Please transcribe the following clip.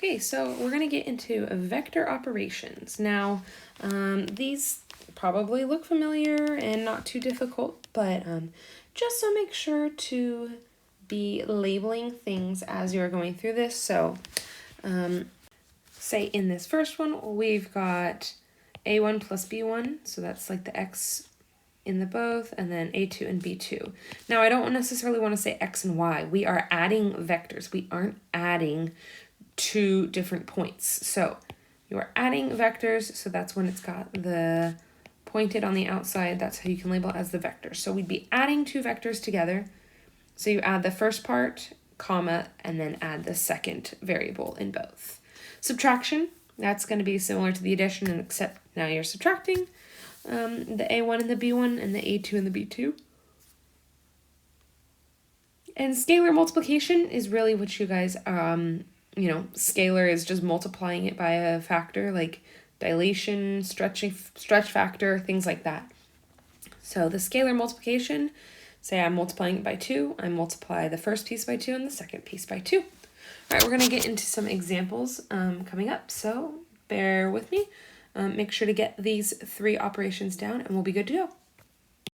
Okay, so we're going to get into vector operations. Now, these probably look familiar and not too difficult, but just so make sure to be labeling things as you're going through this. So, say in this first one, we've got a1 plus b1, so that's like the x in the both, and then a2 and b2. Now, I don't necessarily want to say x and y. We are adding vectors. We aren't adding two different points. So you are adding vectors, so that's when it's got the pointed on the outside. That's how you can label it as the vector. So we'd be adding two vectors together. So you add the first part, comma, and then add the second variable in both. Subtraction, that's going to be similar to the addition, except now you're subtracting the a1 and the b1 and the a2 and the b2. And scalar multiplication is really what you guys, scalar is just multiplying it by a factor, like dilation, stretch factor, things like that. So the scalar multiplication, say I'm multiplying it by 2, I multiply the first piece by 2 and the second piece by 2. All right, we're going to get into some examples coming up, so bear with me. Make sure to get these 3 operations down and we'll be good to go.